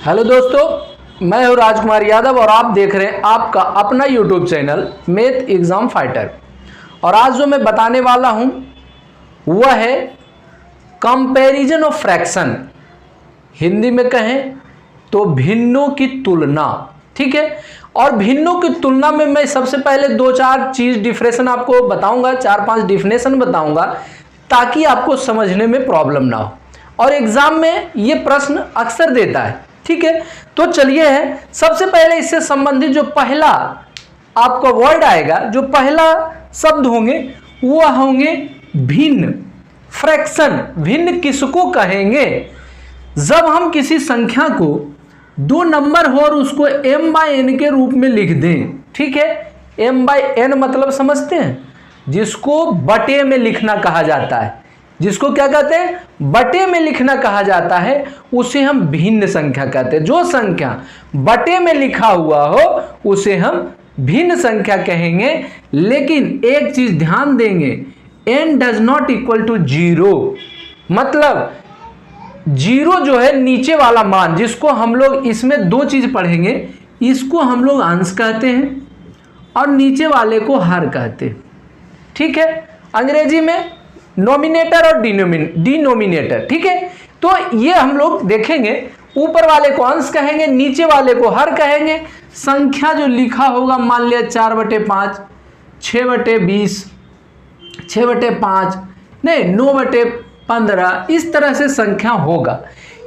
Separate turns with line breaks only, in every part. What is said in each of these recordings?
Hello दोस्तों, मैं हूं राजकुमार यादव और आप देख रहे हैं आपका अपना YouTube channel math exam fighter. और आज जो मैं बताने वाला हूं वह है कंपैरिजन ऑफ फ्रैक्शन, हिंदी में कहें तो भिन्नों की तुलना। ठीक है, और भिन्नों की तुलना में मैं सबसे पहले दो चार चीज डिफरेंशन आपको बताऊंगा, 4-5 डिफिनेशन बताऊंगा ताकि आपको समझने में प्रॉब्लम ना हो। और एग्जाम में ये प्रश्न अक्सर देता है। ठीक है, तो चलिए है सबसे पहले इससे संबंधित जो पहला आपका वर्ड आएगा, जो पहला शब्द होंगे वो होंगे भिन्न। फ्रैक्शन, भिन्न किसको कहेंगे? जब हम किसी संख्या को दो नंबर हो और उसको m/n के रूप में लिख दें। ठीक है, m/n मतलब समझते हैं, जिसको बटे में लिखना कहा जाता है, जिसको क्या कहते हैं, बटे में लिखना कहा जाता है, उसे हम भिन्न संख्या कहते हैं। जो संख्या बटे में लिखा हुआ हो उसे हम भिन्न संख्या कहेंगे। लेकिन एक चीज ध्यान देंगे, n does not equal to 0, मतलब 0 जो है नीचे वाला मान, जिसको हम लोग इसमें दो चीज पढ़ेंगे, इसको हम लोग अंश कहते हैं और नीचे वाले को हर कहते हैं। ठीक है, अंग्रेजी में नोमिनेटर और डिनोमिनेटर। ठीक है, तो ये हम लोग देखेंगे, ऊपर वाले को अंश कहेंगे, नीचे वाले को हर कहेंगे। संख्या जो लिखा होगा, मान लिया 4/5, 6/20, 6/5, नहीं 9/15, इस तरह से संख्या होगा,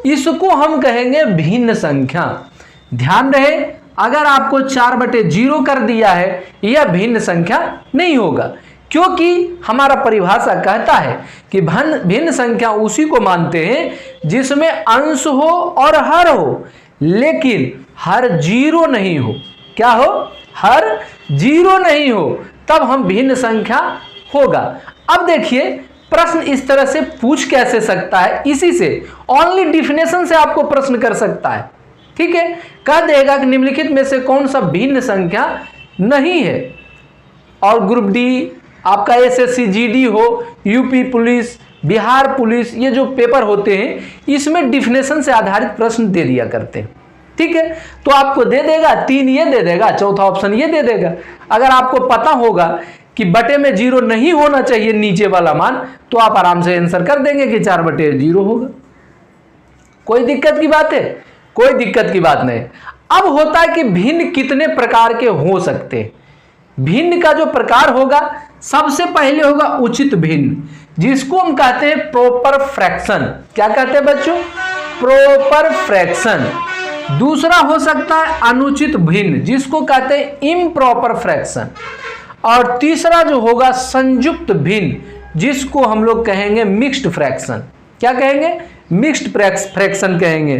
इसको हम कहेंगे भिन्न संख्या। ध्यान रहे, अगर आपको 4/0 कर दिया है यह भिन्न संख्या नहीं होगा, क्योंकि हमारा परिभाषा कहता है कि भिन्न संख्या उसी को मानते हैं जिसमें अंश हो और हर हो, लेकिन हर 0 नहीं हो। क्या हो? हर 0 नहीं हो, तब हम भिन्न संख्या होगा। अब देखिए, प्रश्न इस तरह से पूछ कैसे सकता है, इसी से ओनली डिफिनेशन से आपको प्रश्न कर सकता है। ठीक है, कह देगा कि निम्नलिखित में से कौन सा भिन्न संख्या नहीं है। और ग्रुप डी, आपका SSC GD हो, यूपी पुलिस, बिहार पुलिस, ये जो पेपर होते हैं इसमें डिफिनेशन से आधारित प्रश्न दे दिया करते हैं। ठीक है, तो आपको दे देगा 3 ये दे देगा, चौथा ऑप्शन ये दे देगा। अगर आपको पता होगा कि बटे में 0 नहीं होना चाहिए नीचे वाला मान, तो आप आराम से आंसर कर देंगे कि 4/0 होगा। कोई दिक्कत की बात है? कोई दिक्कत की बात नहीं। अब होता है कि भिन्न कितने प्रकार के हो सकते हैं। भिन्न का जो प्रकार होगा, सबसे पहले होगा उचित भिन्न, जिसको हम कहते हैं प्रॉपर फ्रैक्शन। क्या कहते हैं बच्चों? Proper fraction. दूसरा हो सकता है अनुचित भिन्न, जिसको कहते हैं इम्प्रॉपर फ्रैक्शन। और तीसरा जो होगा संयुक्त भिन्न, जिसको हम लोग कहेंगे मिक्स्ड फ्रैक्शन। क्या कहेंगे? मिक्स्ड फ्रैक्शन कहेंगे।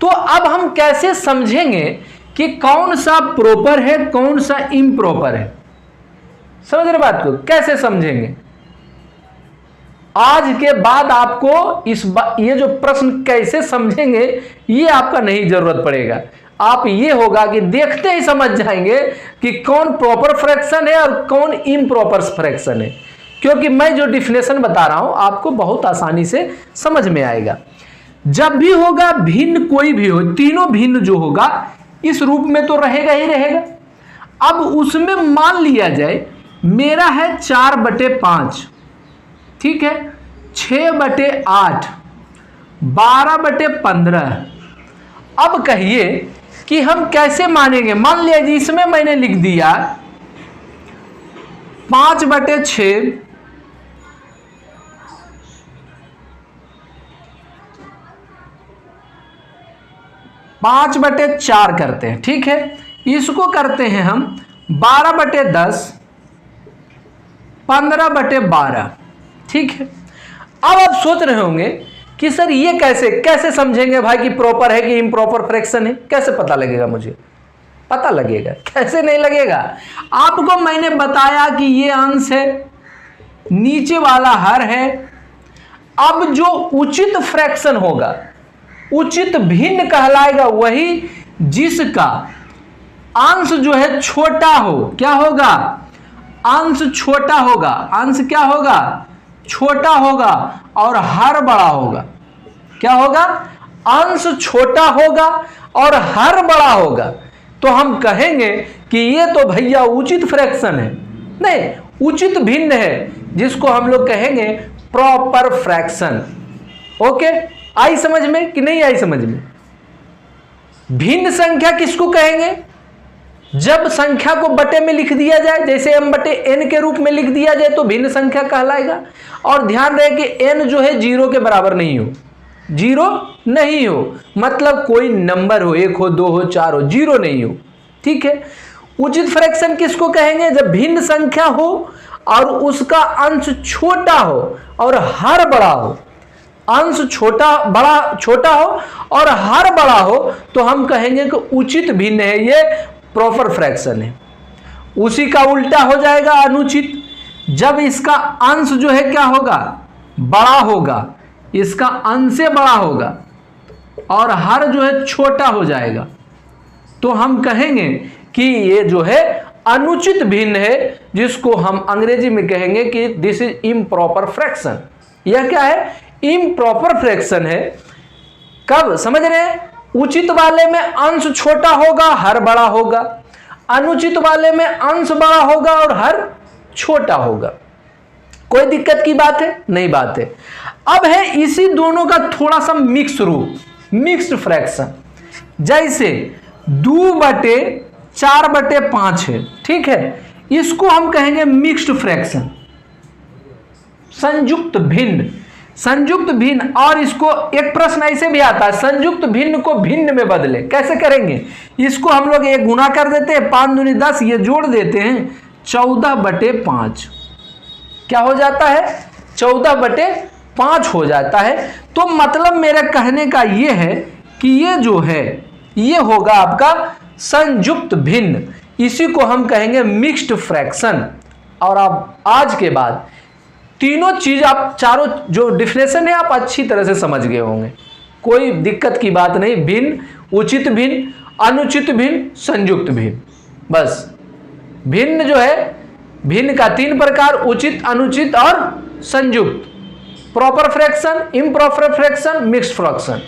तो अब हम कैसे समझेंगे कि कौन सा प्रॉपर है, कौन सा इम्प्रॉपर है? समझ रहे बात को? कैसे समझेंगे? आज के बाद आपको ये जो प्रश्न कैसे समझेंगे, ये आपका नहीं जरूरत पड़ेगा। आप ये होगा कि देखते ही समझ जाएंगे कि कौन प्रॉपर फ्रैक्शन है और कौन इम्प्रॉपर फ्रैक्शन है, क्योंकि मैं जो डिफिनेशन बता रहा हूं आपको बहुत आसानी से समझ में आएगा। जब भी होगा भिन्न, कोई भी हो, तीनों भिन्न जो होगा इस रूप में तो रहेगा ही रहेगा। अब उसमें मान लिया जाए मेरा है 4/5, ठीक है, 6/8, 12/15। अब कहिए कि हम कैसे मानेंगे? मान लिया जी इसमें मैंने लिख दिया 5/6, 5/4 करते हैं। ठीक है, इसको करते हैं हम 12/10, 15/12। ठीक है, अब आप सोच रहे होंगे कि सर ये कैसे समझेंगे भाई कि प्रॉपर है कि इम्प्रॉपर फ्रैक्शन है? कैसे पता लगेगा? मुझे पता लगेगा। कैसे नहीं लगेगा? आपको मैंने बताया कि ये अंश है, नीचे वाला हर है। अब जो उचित फ्रैक्शन होगा, उचित भिन्न कहलाएगा वही जिसका अंश जो है छोटा हो। क्या होगा? अंश छोटा होगा। अंश क्या होगा? छोटा होगा और हर बड़ा होगा। क्या होगा? अंश छोटा होगा और हर बड़ा होगा तो हम कहेंगे कि ये तो भैया उचित फ्रैक्शन है। नहीं, उचित भिन्न है, जिसको हम लोग कहेंगे प्रॉपर फ्रैक्शन। ओके, आई समझ में कि नहीं आई समझ में? भिन्न संख्या किसको कहेंगे? जब संख्या को बटे में लिख दिया जाए, जैसे m बटे n के रूप में लिख दिया जाए तो भिन्न संख्या कहलाएगा। और ध्यान रहे कि n जो है 0 के बराबर नहीं हो, 0 नहीं हो, मतलब कोई नंबर हो, 1 हो, 2 हो, 4 हो, 0 नहीं हो। ठीक है। उचित फ्रैक्शन किसको कहेंगे? जब भिन्न संख्या हो और उसका अंश छोटा हो और हर बड़ा हो, अंश छोटा हो और हर बड़ा हो, तो हम कहेंगे कि उचित भिन्न है, ये प्रॉपर फ्रैक्शन है। उसी का उल्टा हो जाएगा अनुचित। जब इसका अंश जो है क्या होगा? बड़ा होगा, इसका अंश से बड़ा होगा और हर जो है छोटा हो जाएगा, तो हम कहेंगे कि ये जो है अनुचित भिन्न है, जिसको हम अंग्रेजी में कहेंगे कि दिस इज इम्प्रॉपर फ्रैक्शन। यह क्या है? इम्प्रॉपर फ्रैक्शन है। कब समझ रहे हैं? उचित वाले में अंश छोटा होगा, हर बड़ा होगा। अनुचित वाले में अंश बड़ा होगा और हर छोटा होगा। कोई दिक्कत की बात है? नहीं बात है। अब है इसी दोनों का थोड़ा सा मिक्स रूप, मिक्स्ड फ्रैक्शन। जैसे 2/4/5 है, ठीक है, इसको हम कहेंगे मिक्स्ड फ्रैक्शन, संयुक्त भिन्न। संयुक्त भिन्न, और इसको एक प्रश्न ऐसे भी आता है, संयुक्त भिन्न को भिन्न में बदले, कैसे करेंगे? इसको हम लोग एक गुना कर देते हैं, 5 दूनी 10, ये जोड़ देते हैं, 14/5 क्या हो जाता है? 14/5 हो जाता है। तो मतलब मेरे कहने का ये है कि ये जो है ये होगा आपका संयुक्त भिन्न, इसी को हम कहेंगे मिक्स्ड फ्रैक्शन। और आप आज के बाद तीनों चीज, आप चारों जो डिफिनेशन है आप अच्छी तरह से समझ गए होंगे, कोई दिक्कत की बात नहीं। भिन्न, उचित भिन्न, अनुचित भिन्न, संयुक्त भिन्न। बस भिन्न जो है, भिन्न का 3 प्रकार, उचित, अनुचित और संयुक्त। Proper fraction, improper fraction, mixed fraction.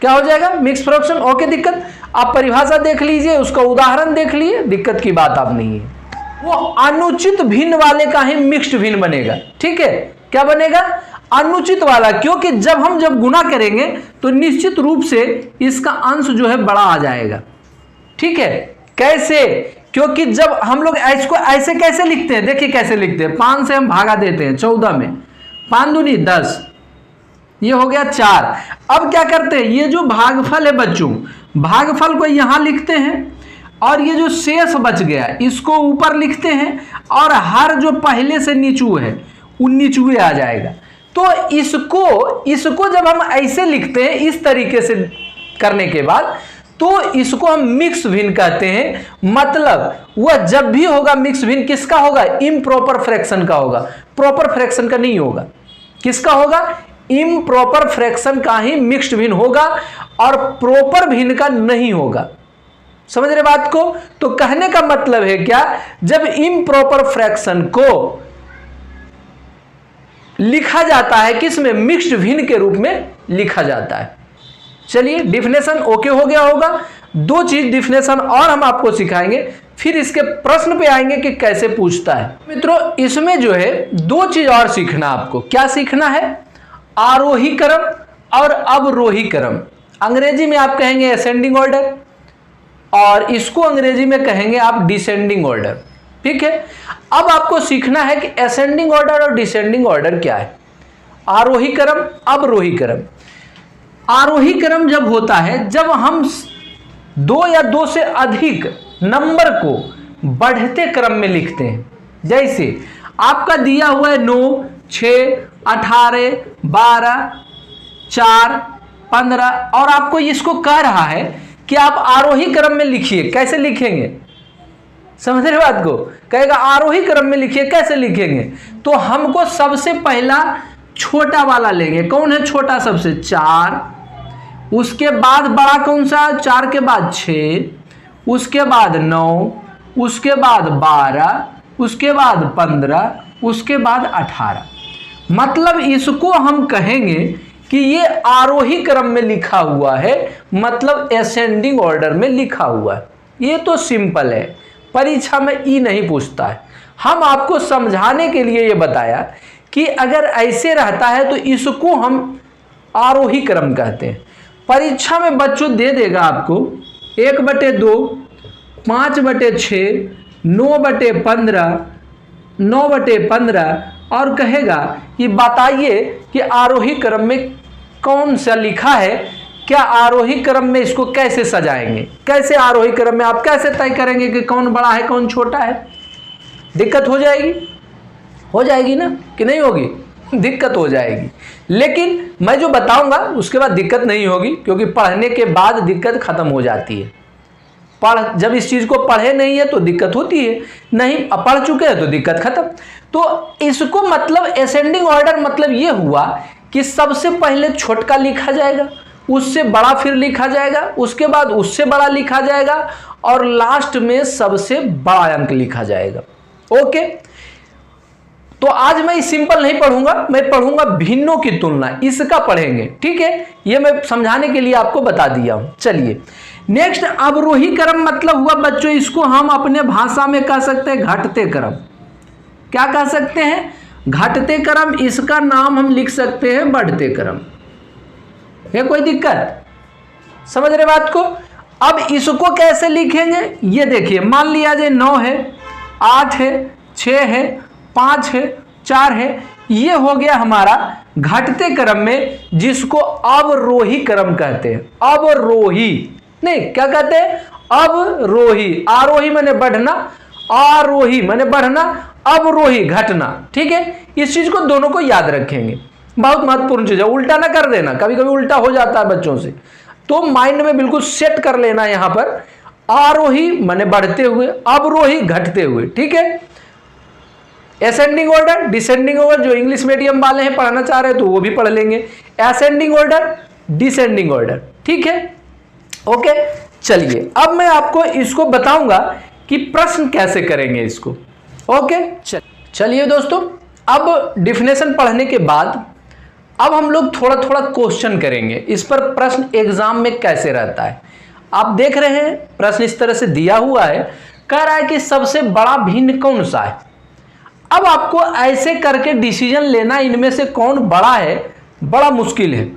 क्या हो जाएगा? Mixed fraction. ओके, दिक्कत? आप परिभाषा देख लीजिए, उसका उदाहरण देख लीजिए, दिक्कत की बात आप नहीं है। वो अनुचित भिन्न वाले का ही मिक्स्ड भिन्न बनेगा। ठीक है, क्या बनेगा? अनुचित वाला, क्योंकि जब गुना करेंगे तो निश्चित रूप से इसका अंश जो है बड़ा आ जाएगा। ठीक है, कैसे? क्योंकि जब हम लोग इसको ऐसे कैसे लिखते हैं, देखिए कैसे लिखते हैं, 5 से हम भागा देते हैं 14 में, 5 दूनी 10, ये हो गया 4। अब क्या करते हैं, ये जो भागफल है बच्चों, भागफल को यहां लिखते हैं और ये जो शेष बच गया इसको ऊपर लिखते हैं, और हर जो पहले से नीचू है वो नीचुए आ जाएगा। तो इसको जब हम ऐसे लिखते हैं, इस तरीके से करने के बाद, तो इसको हम मिक्स भिन्न कहते हैं। मतलब वह जब भी होगा मिक्स भिन्न, किसका होगा? इम्प्रॉपर फ्रैक्शन का होगा, प्रॉपर फ्रैक्शन का नहीं होगा। किसका होगा? इम्प्रॉपर फ्रैक्शन का ही मिक्स्ड भिन्न होगा और प्रॉपर भिन्न का नहीं होगा। समझ रहे बात को? तो कहने का मतलब है क्या, जब इम्प्रॉपर फ्रैक्शन को लिखा जाता है किसमें? मिक्स्ड भिन्न के रूप में लिखा जाता है। चलिए, डिफिनेशन ओके हो गया होगा। 2 चीज डिफिनेशन और हम आपको सिखाएंगे, फिर इसके प्रश्न पे आएंगे कि कैसे पूछता है। मित्रों, इसमें जो है 2 चीज और सीखना आपको। क्या सीखना है? आरोही क्रम और अवरोही क्रम। अंग्रेजी में आप कहेंगे असेंडिंग ऑर्डर, और इसको अंग्रेजी में कहेंगे आप डिसेंडिंग ऑर्डर। ठीक है, अब आपको सीखना है कि असेंडिंग ऑर्डर और डिसेंडिंग ऑर्डर क्या है, आरोही क्रम, अवरोही क्रम। आरोही क्रम जब होता है जब हम 2 या 2 से अधिक नंबर को बढ़ते क्रम में लिखते हैं। जैसे आपका दिया हुआ है 9, 6, 18, 12, 4, 15, और आपको इसको कह रहा है कि आप आरोही क्रम में लिखिए। कैसे लिखेंगे? समझ रहे बात को? कहेगा आरोही क्रम में लिखिए, कैसे लिखेंगे? तो हमको सबसे पहला छोटा वाला लेंगे। कौन है छोटा? सबसे 4, उसके बाद बड़ा कौन सा? 4 के बाद 6, उसके बाद 9, उसके बाद 12, उसके बाद 15, उसके बाद 18। मतलब इसको हम कहेंगे कि ये आरोही क्रम में लिखा हुआ है, मतलब असेंडिंग ऑर्डर में लिखा हुआ है। ये तो सिंपल है, परीक्षा में ई नहीं पूछता है। हम आपको समझाने के लिए ये बताया कि अगर ऐसे रहता है तो इसको हम आरोही क्रम कहते हैं। परीक्षा में बच्चों दे देगा आपको 1/2, 5/6, 9/15, 9/15 और कहेगा कि बताइए कि आरोही क्रम में कौन सा लिखा है, क्या आरोही क्रम में इसको कैसे सजाएंगे, कैसे आरोही क्रम में आप कैसे तय करेंगे कि कौन बड़ा है कौन छोटा है। दिक्कत हो जाएगी ना कि नहीं होगी? दिक्कत हो जाएगी, लेकिन मैं जो बताऊंगा उसके बाद दिक्कत नहीं होगी, क्योंकि पढ़ने के बाद दिक्कत खत्म हो जाती है। जब इस चीज को पढ़े नहीं है तो दिक्कत होती है, नहीं पढ़ चुके हैं तो दिक्कत खत्म। तो इसको मतलब असेंडिंग ऑर्डर मतलब ये हुआ कि सबसे पहले छोटका लिखा जाएगा, उससे बड़ा फिर लिखा जाएगा, उसके बाद उससे बड़ा लिखा जाएगा और लास्ट में सबसे बड़ा अंक लिखा जाएगा। ओके, तो आज मैं सिंपल नहीं पढ़ूंगा, मैं पढ़ूंगा भिन्नों की तुलना, इसका पढ़ेंगे। ठीक है, ये मैं समझाने के लिए आपको बता दिया हूं। चलिए नेक्स्ट, अवरोही क्रम मतलब हुआ बच्चों, इसको हम अपने भाषा में कह सकते हैं घटते क्रम। क्या कह सकते हैं? घटते क्रम। इसका नाम हम लिख सकते हैं बढ़ते क्रम। है कोई दिक्कत? समझ रहे बात को? अब इसको कैसे लिखेंगे ये देखिए, मान लिया जाए 9 है, 8 है, 6 है, 5 है, 4 है, ये हो गया हमारा घटते क्रम में, जिसको अवरोही क्रम कहते हैं। अवरोही नहीं, क्या कहते हैं? अवरोही। आरोही माने बढ़ना, आरोही माने बढ़ना, अवरोही घटना। ठीक है, इस चीज को दोनों को याद रखेंगे, बहुत महत्वपूर्ण चीज है। उल्टा ना कर देना, कभी कभी उल्टा हो जाता है बच्चों से, तो माइंड में बिल्कुल सेट कर लेना। यहां पर आरोही माने बढ़ते हुए, अवरोही घटते हुए। ठीक है, असेंडिंग ऑर्डर, डिसेंडिंग ऑर्डर, जो इंग्लिश मीडियम वाले हैं पढ़ना चाह रहे हैं तो वो भी पढ़ लेंगे। Ascending order, descending order. ठीक है, ओके। चलिए अब मैं आपको इसको बताऊंगा कि प्रश्न कैसे करेंगे इसको। ओके, चलिए दोस्तों, अब डिफिनेशन पढ़ने के बाद अब हम लोग थोड़ा थोड़ा क्वेश्चन करेंगे इस पर, प्रश्न एग्जाम में कैसे रहता है। आप देख रहे हैं प्रश्न इस तरह से दिया हुआ है, कह रहा है कि सबसे बड़ा भिन्न कौन सा है। अब आपको ऐसे करके डिसीजन लेना इनमें से कौन बड़ा है बड़ा मुश्किल है,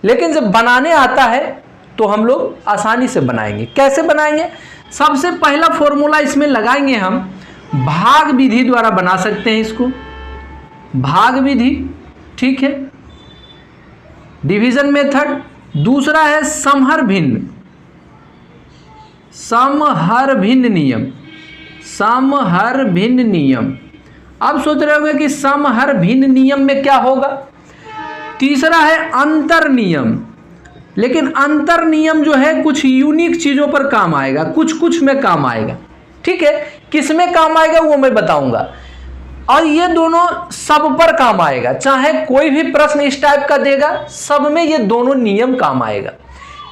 लेकिन जब बनाने आता है तो हम लोग आसानी से बनाएंगे। कैसे बनाएंगे? सबसे पहला फॉर्मूला इसमें लगाएंगे हम, भाग विधि द्वारा बना सकते हैं इसको, भाग विधि। ठीक है, डिवीजन मेथड। दूसरा है समहर भिन्न, समहर भिन्न नियम, समहर भिन्न नियम। अब सोच रहे होंगे कि समहर भिन्न नियम में क्या होगा। तीसरा है अंतर नियम, लेकिन अंतर नियम जो है कुछ यूनिक चीजों पर काम आएगा, कुछ कुछ में काम आएगा। ठीक है, किस में काम आएगा वो मैं बताऊंगा। और ये दोनों सब पर काम आएगा, चाहे कोई भी प्रश्न इस टाइप का देगा, सब में ये दोनों नियम काम आएगा।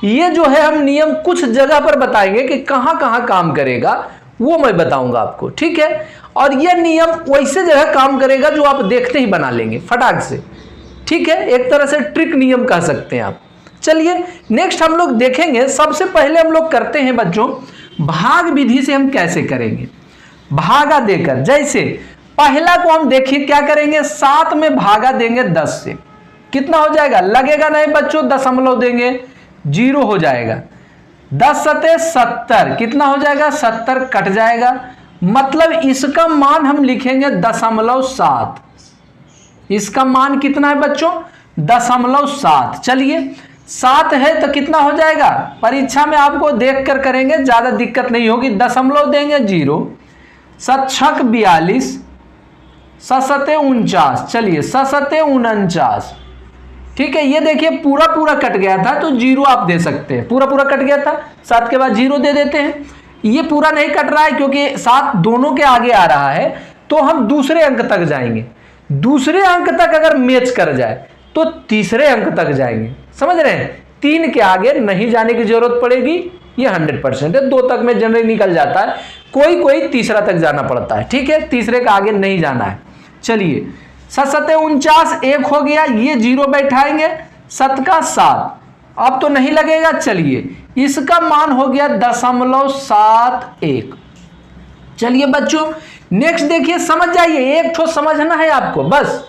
ये जो है हम नियम कुछ जगह पर बताएंगे कि कहां कहां काम करेगा, वो मैं बताऊंगा आपको। ठीक है, और यह नियम वैसे जगह काम करेगा जो आप देखते ही बना लेंगे फटाक से। ठीक है, एक तरह से ट्रिक नियम कह सकते हैं आप। चलिए नेक्स्ट हम लोग देखेंगे, सबसे पहले हम लोग करते हैं बच्चों भाग विधि से हम कैसे करेंगे। भागा देकर, जैसे पहला को हम देखिए क्या करेंगे, 7 में भागा देंगे 10 से, कितना हो जाएगा? लगेगा नहीं बच्चों, दशमलव देंगे, 0 हो जाएगा। 10 सते 70, कितना हो जाएगा? 70 कट जाएगा, मतलब इसका मान हम लिखेंगे 0.7। इसका मान कितना है बच्चों? 0.7। चलिए 7 है तो कितना हो जाएगा? परीक्षा में आपको देख कर करेंगे, ज्यादा दिक्कत नहीं होगी। दशमलव देंगे 0, 7 छक 42, 7 सते 49, चलिए 7 सते 49। ठीक है, ये देखिए पूरा पूरा कट गया था तो 0 आप दे सकते हैं, पूरा पूरा कट गया था, 7 के बाद 0 दे देते हैं। ये पूरा नहीं कट रहा है क्योंकि 7 दोनों के आगे आ रहा है, तो हम दूसरे अंक तक जाएंगे। दूसरे अंक तक अगर मैच कर जाए तो तीसरे अंक तक जाएंगे, समझ रहे हैं? 3 के आगे नहीं जाने की जरूरत पड़ेगी, ये 100% है। 2 तक में जनरली निकल जाता है, कोई कोई तीसरा तक जाना पड़ता है। ठीक है, तीसरे का आगे नहीं जाना है। चलिए 7 सते 49 1 हो गया, ये 0 बैठाएंगे, 7 का 7, अब तो नहीं लगेगा। चलिए इसका मान हो गया 0.71। चलिए बच्चों नेक्स्ट देखिए, समझ जाइए, एक ठो समझना है आपको बस,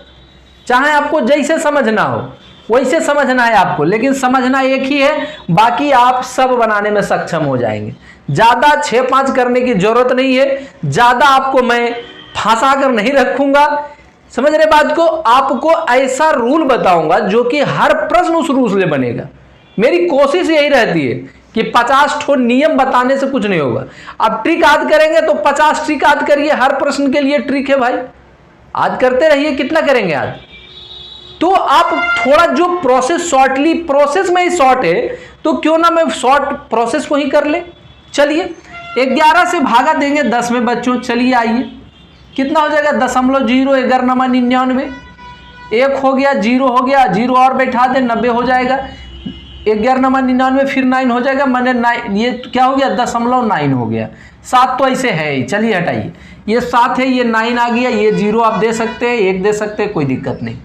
चाहे आपको जैसे समझना हो वैसे समझना है आपको, लेकिन समझना एक ही है, बाकी आप सब बनाने में सक्षम हो जाएंगे। ज़्यादा 6-5 करने की जरूरत नहीं है, ज़्यादा आपको मैं फंसा कर नहीं रखूंगा, समझ रहे बात को। आपको ऐसा रूल बताऊंगा जो कि हर प्रश्न उस रूल से बनेगा। मेरी कोशिश यही रहती है कि 50 ठो नियम बताने से कुछ नहीं होगा। अब ट्रिक याद करेंगे तो 50 ट्रिक याद करिए, हर प्रश्न के लिए ट्रिक है भाई, आज करते रहिए। कितना करेंगे आज? तो आप थोड़ा जो प्रोसेस शॉर्टली, प्रोसेस में ही शॉर्ट है तो क्यों ना मैं शॉर्ट प्रोसेस को ही कर ले। चलिए 11 से भागा देंगे 10 में बच्चों। चलिए आइए, कितना हो जाएगा? 0.1199। 1 हो गया, 0 हो गया, 0 और बैठा दे 90 हो जाएगा। 11.99 फिर 9 हो जाएगा, मैंने 9, ये क्या हो गया? 0.9 हो गया। 7 तो ऐसे है ही, चलिए हटाइए, ये 7 है, ये 9 आ गया, ये 0 आप दे सकते हैं, 1 दे सकते हैं, कोई दिक्कत नहीं।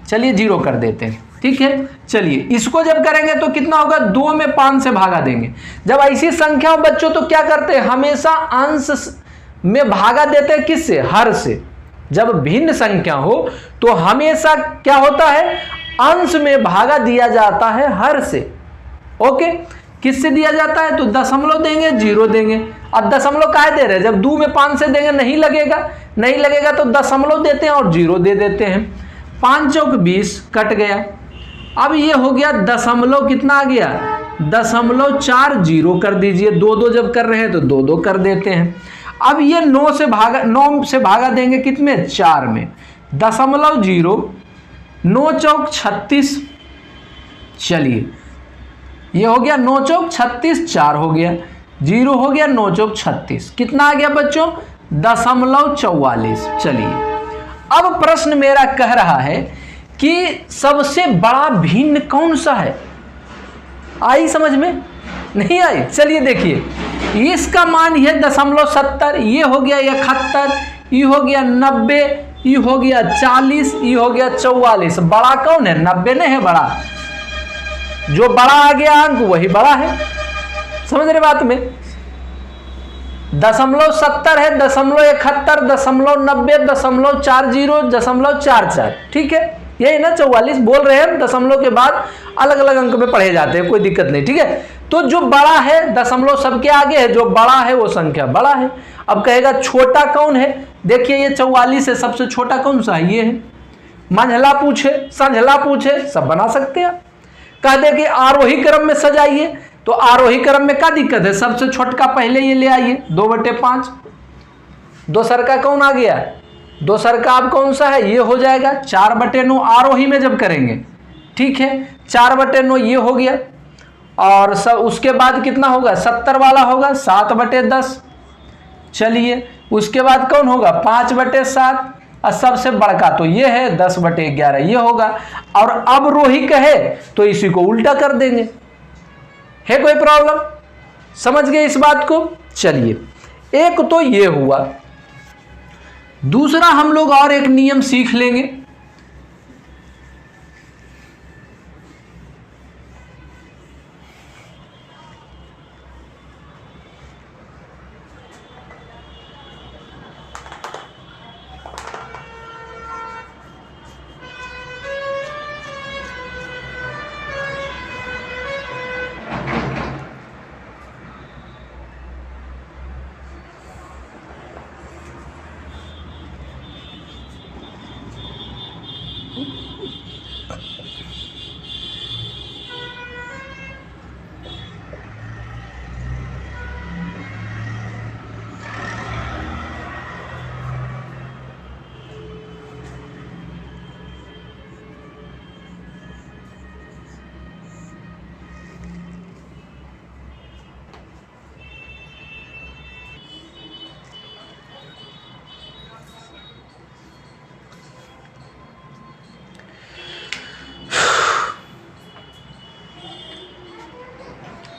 चलिए 0 कर देते हैं, ठीक है। चलिए इसको जब करेंगे तो कितना होगा? 2 में 5 से भागा देंगे। जब ऐसी संख्या हो बच्चों तो क्या करते हैं? हमेशा अंश में भागा देते हैं, किससे? हर से। जब भिन्न संख्या हो तो हमेशा क्या होता है? अंश में भागा दिया जाता है हर से। ओके, किससे दिया जाता है? तो दशमलव देंगे, 0 देंगे। अब दशमलव काहे दे रहे हैं? जब 2 में 5 से देंगे नहीं लगेगा, नहीं लगेगा तो दशमलव देते हैं और 0 दे देते हैं। 5 चौक 20 कट गया। अब ये हो गया दशमलव, कितना आ गया? 0.4, 0 कर दीजिए। 2 जब कर रहे हैं तो 2 कर देते हैं। अब ये 9 से भागा देंगे कितने? 4 में। 0.0, 9 चौक 36। चलिए ये हो गया 9 चौक 36, 4 हो गया, 0 हो गया, 9 चौक 36, कितना आ गया बच्चों? 0.44। चलिए अब प्रश्न मेरा कह रहा है कि सबसे बड़ा भिन्न कौन सा है? आई समझ में? नहीं आई? चलिए देखिए, इसका मान है 0.70, ये हो गया 71, ये हो गया 90, ये हो गया 40, ये हो गया 44। बड़ा कौन है? 90 नहीं है बड़ा, जो बड़ा आ गया अंक वही बड़ा है। समझ रहे बात में? 0.70 है, 0.71, 0.90, 0.40, 0.44, ठीक है, यही ना 44 बोल रहे हैं। दशमलव के बाद अलग अलग अंक में पढ़े जाते हैं, कोई दिक्कत नहीं, ठीक है। तो जो बड़ा है, दशमलव सबके आगे है, जो बड़ा है वो संख्या बड़ा है। अब कहेगा छोटा कौन है? देखिए ये 44 है, सबसे छोटा कौन सा है? ये है। मंझला पूछे, संझला पूछे, सब बना सकते हैं। कह दे कि आरोही क्रम में सजाइए, तो आरोही क्रम में क्या दिक्कत है? सबसे छोटका पहले ये ले आइए, 2/5। दोसर का कौन आ गया? दोसर का अब कौन सा है? ये हो जाएगा 4/9 आरोही में जब करेंगे, ठीक है। 4/9 ये हो गया, और सब उसके बाद कितना होगा? 70 वाला होगा 7/10। चलिए उसके बाद कौन होगा? 5/7, और सबसे बड़का तो ये है 10/11, ये होगा। और अब रोही कहे तो इसी को उल्टा कर देंगे। है कोई प्रॉब्लम? समझ गए इस बात को? चलिए एक तो ये हुआ। दूसरा हम लोग और एक नियम सीख लेंगे।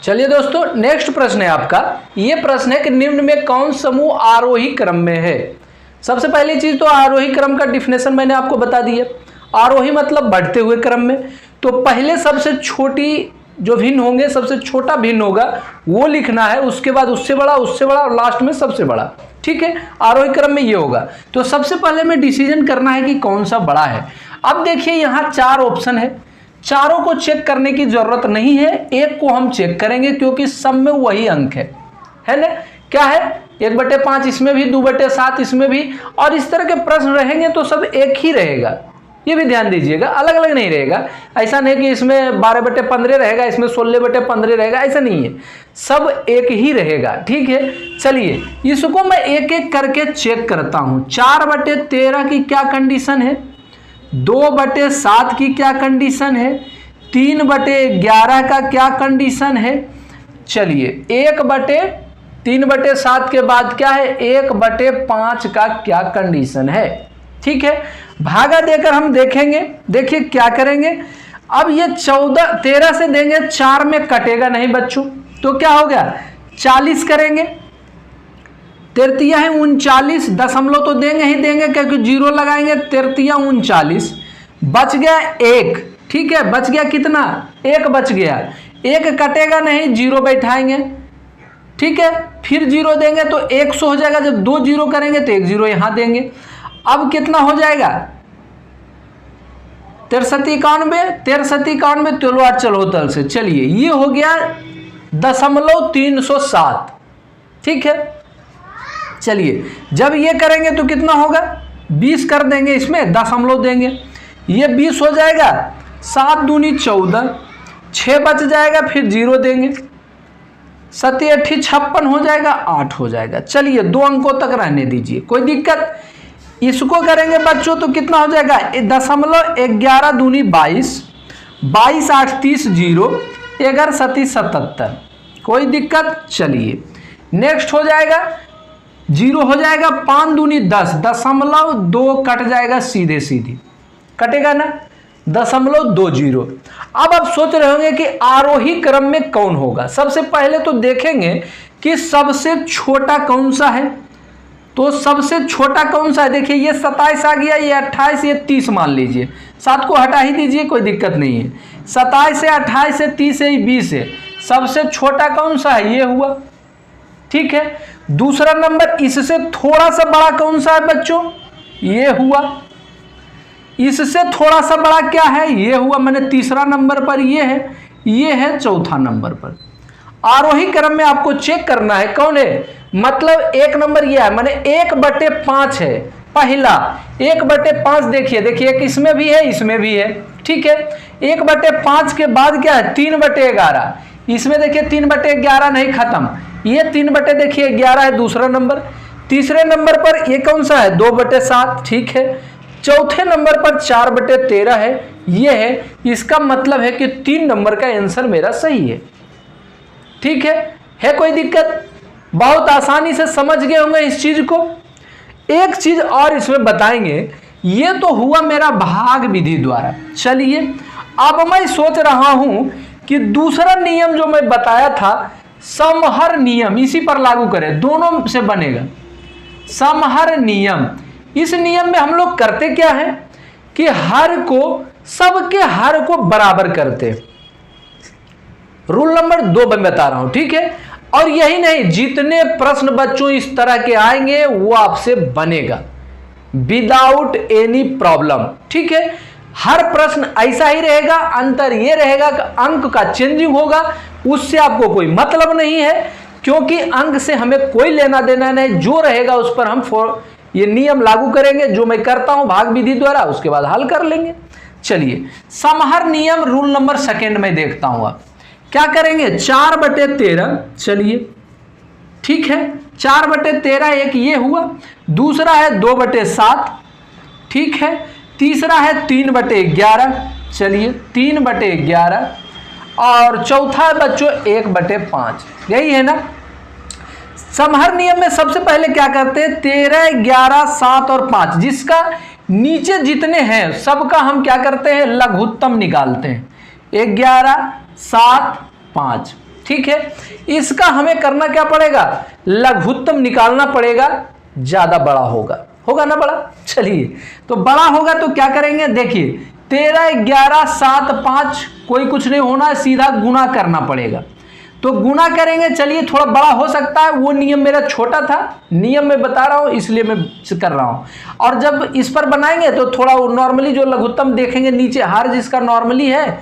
चलिए दोस्तों नेक्स्ट प्रश्न है आपका। ये प्रश्न है कि निम्न में कौन समूह आरोही क्रम में है? सबसे पहली चीज तो आरोही क्रम का डिफिनेशन मैंने आपको बता दिया। आरोही मतलब बढ़ते हुए क्रम में। तो पहले सबसे छोटी जो भिन्न होंगे, सबसे छोटा भिन्न होगा वो लिखना है, उसके बाद उससे बड़ा, उससे बड़ा और लास्ट में सबसे बड़ा। ठीक है, आरोही क्रम में ये होगा। तो सबसे पहले में डिसीजन करना है कि कौन सा बड़ा है। अब देखिए यहाँ 4 ऑप्शन है, चारों को चेक करने की जरूरत नहीं है, एक को हम चेक करेंगे क्योंकि सब में वही अंक है ना। क्या है, 1/5 इसमें भी, 2/7 इसमें भी, और इस तरह के प्रश्न रहेंगे तो सब एक ही रहेगा, ये भी ध्यान दीजिएगा, अलग अलग नहीं रहेगा। ऐसा नहीं कि इसमें 12/15 रहेगा, इसमें 16/15 रहेगा, ऐसा नहीं है, सब एक ही रहेगा। ठीक है, चलिए इसको मैं एक एक करके चेक करता हूं। 4/13 की क्या कंडीशन है, 2/7 की क्या कंडीशन है, 3/11 का क्या कंडीशन है। चलिए 3/7 के बाद क्या है, 1/5 का क्या कंडीशन है। ठीक है, भागा देकर हम देखेंगे। देखिए क्या करेंगे, अब ये 13 से देंगे, 4 में कटेगा नहीं बच्चों, तो क्या हो गया 40 करेंगे, 3 है 39, दशमलव तो देंगे ही देंगे क्योंकि 0 लगाएंगे, 3 39, बच गया 1। ठीक है, बच गया कितना, 1 बच गया, 1 कटेगा नहीं, 0 बैठाएंगे। ठीक है, फिर 0 देंगे तो 100 हो जाएगा, जब 2 0 करेंगे तो 1 0 यहां देंगे। अब कितना हो जाएगा, 63 तोलो 8 चलो तल से। चलिए ये हो गया 0.307। ठीक है, चलिए जब ये करेंगे तो कितना होगा, 20 कर देंगे, इसमें दशमलव देंगे, ये 20 हो जाएगा, 7 दूनी 14, 6 बच जाएगा, फिर 0 देंगे, 7 8 56 हो जाएगा, 8 हो जाएगा। चलिए 2 अंकों तक रहने दीजिए, कोई दिक्कत। इसको करेंगे बच्चों तो कितना हो जाएगा, 0.11 दूनी 22, 22 8 30 0, 11 7 77, कोई दिक्कत। चलिए नेक्स्ट हो जाएगा, 0 हो जाएगा, 5 दूनी 10, 0.2 कट जाएगा, सीधे सीधी कटेगा ना, 0.20। अब आप सोच रहे होंगे कि आरोही क्रम में कौन होगा। सबसे पहले तो देखेंगे कि सबसे छोटा कौन सा है, तो सबसे छोटा कौन सा है। देखिए ये 27 आ गया, ये 28, ये 30 मान लीजिए, 7 को हटा ही दीजिए, कोई दिक्कत नहीं है। 27 है, 28 है, 30 है, 20 है, सबसे छोटा कौन सा है, ये हुआ। ठीक है, दूसरा नंबर इससे थोड़ा सा बड़ा कौन सा है बच्चों, ये हुआ। इससे थोड़ा सा बड़ा क्या है, ये हुआ। मैंने तीसरा नंबर पर ये है चौथा नंबर पर। आरोही क्रम में आपको चेक करना है कौन है, मतलब 1 नंबर ये है, मैंने 1/5 है पहला, 1/5 देखिए एक इसमें भी है, इसमें भी है। ठीक है, 1/5 के बाद क्या है, 3/11, इसमें देखिए 3/11 नहीं खत्म, ये 3/11 है दूसरा नंबर। तीसरे नंबर पर ये कौन सा है, 2/7। ठीक है, चौथे नंबर पर 4/13 है, ये है। इसका मतलब है कि 3 नंबर का आंसर मेरा सही है। ठीक है कोई दिक्कत, बहुत आसानी से समझ गए होंगे इस चीज को। एक चीज और इसमें बताएंगे, ये तो हुआ मेरा भाग विधि द्वारा। चलिए अब मैं सोच रहा हूं कि दूसरा नियम जो मैं बताया था, समहर नियम, इसी पर लागू करें, दोनों से बनेगा समहर नियम। इस नियम में हम लोग करते क्या है कि हर को, सबके हर को बराबर करते। रूल नंबर 2 मैं बता रहा हूं। ठीक है, और यही नहीं, जितने प्रश्न बच्चों इस तरह के आएंगे वो आपसे बनेगा विदाउट एनी प्रॉब्लम। ठीक है, हर प्रश्न ऐसा ही रहेगा, अंतर ये रहेगा कि अंक का चेंजिंग होगा, उससे आपको कोई मतलब नहीं है, क्योंकि अंक से हमें कोई लेना देना नहीं। जो रहेगा उस पर हम ये नियम लागू करेंगे, जो मैं करता हूं भाग विधि द्वारा, उसके बाद हल कर लेंगे। चलिए समहर नियम रूल नंबर 2 में देखता हूं। आप क्या करेंगे, 4/13। चलिए ठीक है, 4/13 एक ये हुआ, दूसरा है 2/7। ठीक है, तीसरा है 3/11। चलिए 3/11, और चौथा है बच्चों 1/5। यही है ना। समहर नियम में सबसे पहले क्या करते हैं, 13, 11, 7 और 5, जिसका नीचे जितने हैं सबका हम क्या करते हैं, लघुत्तम निकालते हैं। 11, 7, 5। ठीक है, इसका हमें करना क्या पड़ेगा, लघुत्तम निकालना पड़ेगा, ज्यादा बड़ा होगा ना बड़ा। चलिए तो बड़ा होगा तो क्या करेंगे, देखिए 13, 11, 7, 5 कोई कुछ नहीं होना है, सीधा गुना करना पड़ेगा। तो गुना करेंगे, चलिए थोड़ा बड़ा हो सकता है, वो नियम मेरा छोटा था, नियम मैं बता रहा हूँ इसलिए मैं कर रहा हूँ। और जब इस पर बनाएंगे तो थोड़ा नॉर्मली जो लघुत्तम देखेंगे नीचे, हर जिसका नॉर्मली है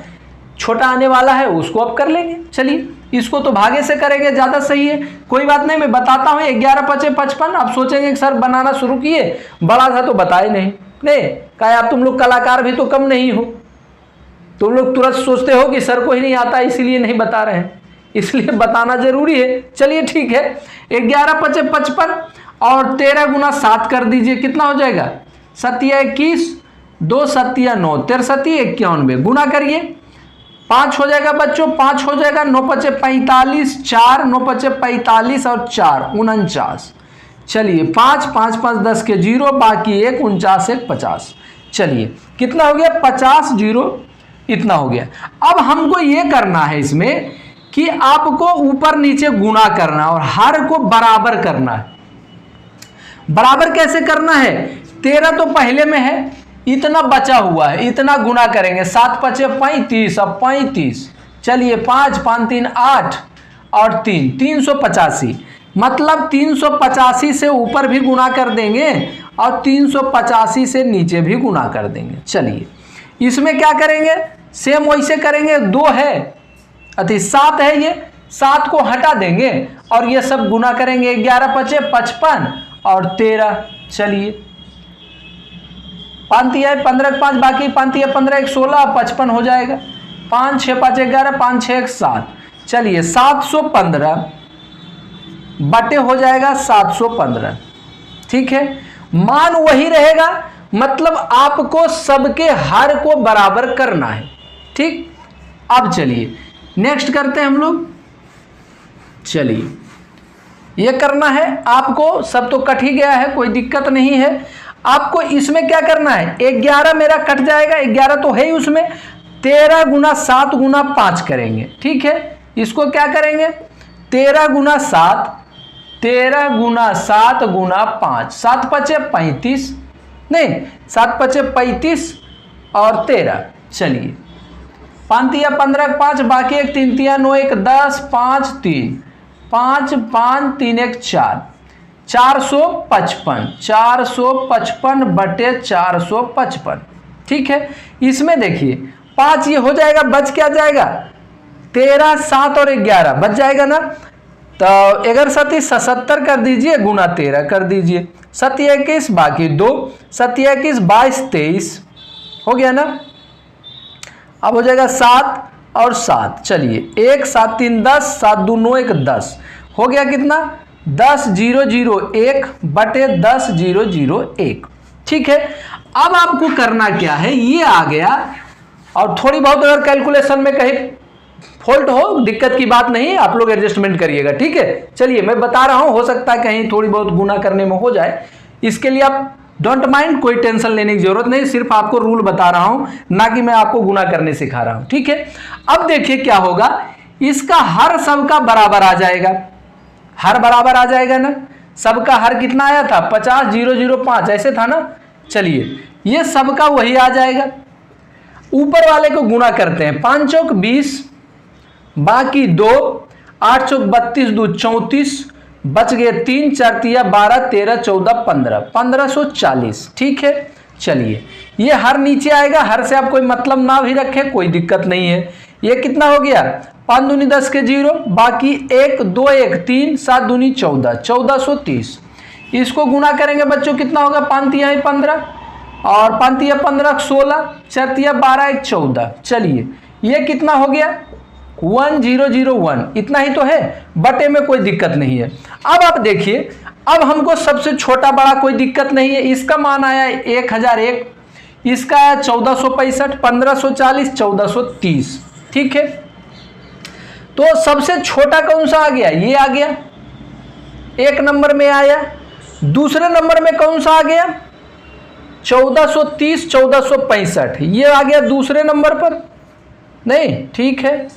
छोटा आने वाला है उसको अब कर लेंगे। चलिए इसको तो भागे से करेंगे, ज़्यादा सही है, कोई बात नहीं, मैं बताता हूँ। 11 5 55। अब सोचेंगे कि सर बनाना शुरू किए, बड़ा था तो बताए नहीं कहा आप तुम लोग कलाकार भी तो कम नहीं हो, तुम लोग तुरंत सोचते हो कि सर को ही नहीं आता इसीलिए नहीं बता रहे हैं, इसलिए बताना जरूरी है। चलिए ठीक है, 11 5 55 और 13 गुना 7 कर दीजिए, कितना हो जाएगा? 7 21, 2 7 9, 63 91, गुना करिए, 5 हो जाएगा बच्चों, 5 हो जाएगा, 9 5 45, 4 9 5 45 और 4 49। चलिए 5 5 5 10 के 0, बाकी 1 49 1 50। चलिए कितना हो गया? 50 0 इतना हो गया। अब हमको ये करना है इसमें कि आपको ऊपर नीचे गुना करना और हर को बराबर करना है। बराबर कैसे करना है? 13 तो पहले में है, इतना बचा हुआ है, इतना गुना करेंगे, 7 5 35, अब 35। चलिए 5 5 3 8 और 3 385, मतलब 385 से ऊपर भी गुना कर देंगे और 385 से नीचे भी गुना कर देंगे। चलिए इसमें क्या करेंगे? सेम वैसे करेंगे, 2 है अति 7 है, ये 7 को हटा देंगे और ये सब गुना करेंगे, 11 5 55 और 13। चलिए 5 3 15 5, बाकी 5 3 15 1 16, 55 हो जाएगा। 5 6 5 11, 5 6 1 7। चलिए 715 बटे हो जाएगा 715। ठीक है, मान वही रहेगा, मतलब आपको सबके हर को बराबर करना है। ठीक, अब चलिए नेक्स्ट करते हैं हम लोग। चलिए ये करना है आपको, सब तो कट ही गया है, कोई दिक्कत नहीं है। आपको इसमें क्या करना है? 11 मेरा कट जाएगा, 11 तो है ही उसमें, 13 गुना 7 गुना 5 करेंगे। ठीक है, इसको क्या करेंगे? 13 गुना 7, 13 गुना 7 गुना 5, 7 5 35, नहीं 7 5 35 और 13। चलिए 5 3 15 5, बाकी 1 3 3 9 1 10, 5 3 5 5 3 1 4, 455, 455 बटे 455। ठीक है, इसमें देखिए 5 ये हो जाएगा, बच क्या जाएगा? 13 7 और 11 बच जाएगा ना, तो 11 7 77 कर दीजिए, गुना 13 कर दीजिए, 7 21, बाकी 2 7 21 22 23 हो गया ना। अब हो जाएगा 7 और 7। चलिए 1 7 3 10, 7 2 9 1 10 हो गया, कितना? 10 0 0 1 बटे 10 0 0 1। ठीक है, अब आपको करना क्या है, ये आ गया। और थोड़ी बहुत अगर कैलकुलेशन में कहीं फॉल्ट हो, दिक्कत की बात नहीं, आप लोग एडजस्टमेंट करिएगा। ठीक है, चलिए मैं बता रहा हूं, हो सकता है कहीं थोड़ी बहुत गुना करने में हो जाए, इसके लिए आप डोंट माइंड, कोई टेंशन लेने की जरूरत नहीं, सिर्फ आपको रूल बता रहा हूं, ना कि मैं आपको गुना करने सिखा रहा हूं। ठीक है, अब देखिए क्या होगा, इसका हर सबका बराबर आ जाएगा, हर बराबर आ जाएगा ना। सबका हर कितना आया था? 50 0 0 5 ऐसे था ना। चलिए ये सबका वही आ जाएगा, ऊपर वाले को गुना करते हैं, 5 चौक 20, बाकी 2 8 चौक 32 2 34, बच गए 3 4 तिया 12 13 14 15, 1540। ठीक है, चलिए ये हर नीचे आएगा, हर से आप कोई मतलब ना भी रखे कोई दिक्कत नहीं है। ये कितना हो गया? 5 दूनी 10 के 0, बाकी 1 2 1 3, 7 दूनी 14, 1430। इसको गुना करेंगे बच्चों, कितना होगा? 5 तिया 15 और 5 तिया 15 16, 4 तिया 12 1 14। चलिए ये कितना हो गया? 1001, इतना ही तो है, बटे में कोई दिक्कत नहीं है। अब आप देखिए, अब हमको सबसे छोटा बड़ा कोई दिक्कत नहीं है। इसका मान आया 1001, इसका आया 1465, 1540 1430। ठीक है, तो सबसे छोटा कौन सा आ गया? ये आ गया, 1 नंबर में आया। दूसरे नंबर में कौन सा आ गया? 1430 1465, ये आ गया दूसरे नंबर पर। नहीं, ठीक है,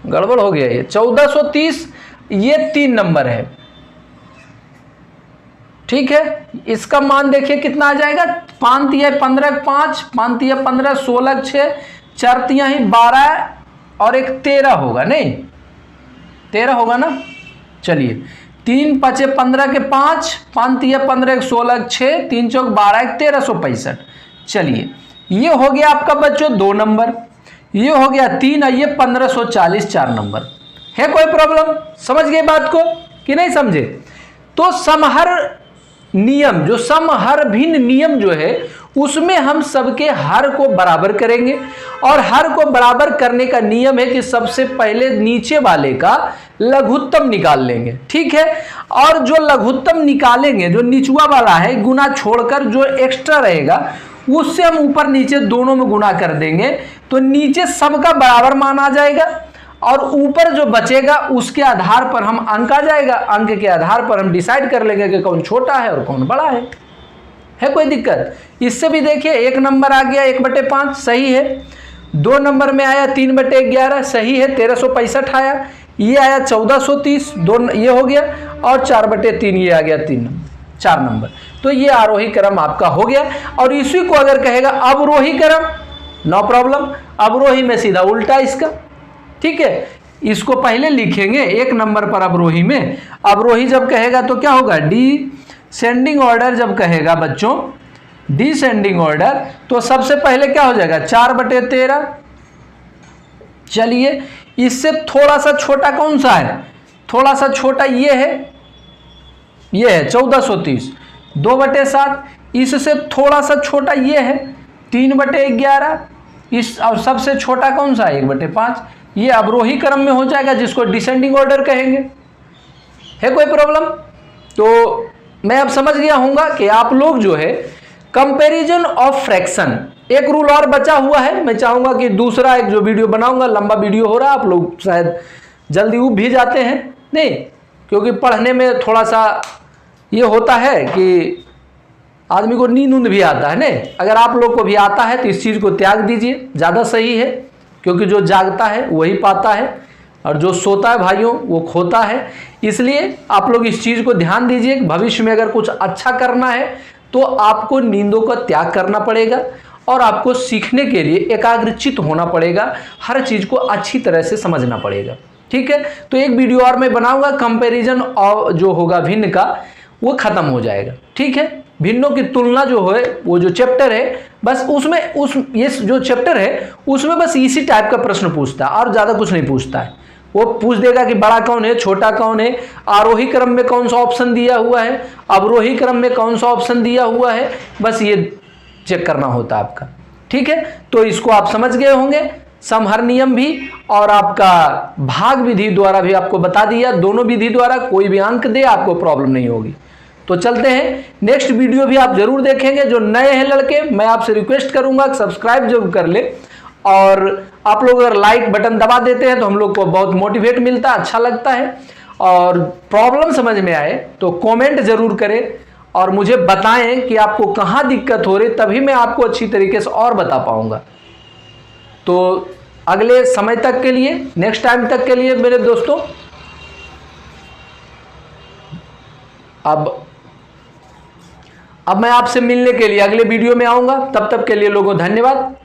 गड़बड़ हो गया, ये 1430 ये 3 नंबर है। ठीक है, इसका मान देखिए कितना आ जाएगा? 5 तिया 15 5, 5 तिया 15, 16 6, 4 तिया ही 12 और एक 13 होगा, नहीं 13 होगा ना। चलिए 3 5 15 के 5, 5 तिया 15 1 16 6, 3 चौक 12 1 1365। चलिए ये हो गया आपका बच्चों 2 नंबर, ये हो गया 3, आइए 1540 4 नंबर। है कोई प्रॉब्लम? समझ गए बात को कि नहीं समझे? तो समहर नियम, जो समहर भिन्न नियम जो है उसमें हम सबके हर को बराबर करेंगे, और हर को बराबर करने का नियम है कि सबसे पहले नीचे वाले का लघुत्तम निकाल लेंगे, ठीक है। और जो लघुत्तम निकालेंगे, जो निचवा वाला है, गुना छोड़कर जो एक्स्ट्रा रहेगा उससे हम ऊपर नीचे दोनों में गुना कर देंगे, तो नीचे सबका बराबर मान आ जाएगा, और ऊपर जो बचेगा उसके आधार पर हम अंक आ जाएगा, अंक के आधार पर हम डिसाइड कर लेंगे कि कौन छोटा है और कौन बड़ा है कोई दिक्कत? इससे भी देखिए 1 नंबर आ गया 1/5 सही है, 2 नंबर में आया 3/11 सही है, 1365 आया, ये आया 1430, 2 ये हो गया, और 4/3 ये आ गया 4 नंबर। तो ये आरोही क्रम आपका हो गया। और इसी को अगर कहेगा अवरोही क्रम, नो प्रॉब्लम, अवरोही में सीधा उल्टा इसका, ठीक है। इसको पहले लिखेंगे 1 नंबर पर अवरोही में। अवरोही जब कहेगा तो क्या होगा, डिसेंडिंग ऑर्डर जब कहेगा बच्चों, डिसेंडिंग ऑर्डर, तो सबसे पहले क्या हो जाएगा 4/13। चलिए इससे थोड़ा सा छोटा कौन सा है, थोड़ा सा छोटा ये है 1430, 2/7। इससे थोड़ा सा छोटा ये है 3/11, इस और सबसे छोटा कौन सा है 1/5। ये अवरोही क्रम में हो जाएगा, जिसको डिसेंडिंग ऑर्डर कहेंगे। है कोई प्रॉब्लम? तो मैं अब समझ गया हूँगा कि आप लोग जो है कंपैरिजन ऑफ फ्रैक्शन, एक रूल और बचा हुआ है। मैं चाहूँगा कि दूसरा एक जो वीडियो बनाऊंगा, लंबा वीडियो हो रहा है, आप लोग शायद जल्दी उब भी जाते हैं, नहीं, क्योंकि पढ़ने में थोड़ा सा ये होता है कि आदमी को नींद भी आता है, नहीं। अगर आप लोग को भी आता है तो इस चीज़ को त्याग दीजिए, ज़्यादा सही है, क्योंकि जो जागता है वही पाता है, और जो सोता है भाइयों वो खोता है। इसलिए आप लोग इस चीज़ को ध्यान दीजिए, भविष्य में अगर कुछ अच्छा करना है तो आपको नींदों का त्याग करना पड़ेगा, और आपको सीखने के लिए एकाग्रचित होना पड़ेगा, हर चीज़ को अच्छी तरह से समझना पड़ेगा, ठीक है। तो एक वीडियो और मैं बनाऊंगा, कंपैरिजन और जो होगा भिन्न का वो खत्म हो जाएगा, ठीक है। भिन्नों की तुलना जो है, वो जो चैप्टर है, बस उसमें ये जो चैप्टर है उसमें बस इसी टाइप का प्रश्न पूछता है, और ज़्यादा कुछ नहीं पूछता है। वो पूछ देगा कि बड़ा कौन है, छोटा कौन है, आरोही क्रम में कौन सा ऑप्शन दिया हुआ है, अवरोही क्रम में कौन सा ऑप्शन दिया हुआ है, बस ये चेक करना होता है आपका, ठीक है। तो इसको आप समझ गए होंगे, समहर नियम भी और आपका भाग विधि द्वारा भी आपको बता दिया। दोनों विधि द्वारा कोई भी अंक दे आपको प्रॉब्लम नहीं होगी। तो चलते हैं, नेक्स्ट वीडियो भी आप जरूर देखेंगे। जो नए हैं लड़के, मैं आपसे रिक्वेस्ट करूंगा सब्सक्राइब जरूर कर ले, और आप लोग अगर लाइक बटन दबा देते हैं तो हम लोग को बहुत मोटिवेट मिलता है, अच्छा लगता है। और प्रॉब्लम समझ में आए तो कमेंट जरूर करें और मुझे बताएं कि आपको कहाँ दिक्कत हो रही, तभी मैं आपको अच्छी तरीके से और बता पाऊंगा। तो अगले समय तक के लिए, नेक्स्ट टाइम तक के लिए मेरे दोस्तों, अब मैं आपसे मिलने के लिए अगले वीडियो में आऊंगा। तब तक के लिए लोगों धन्यवाद।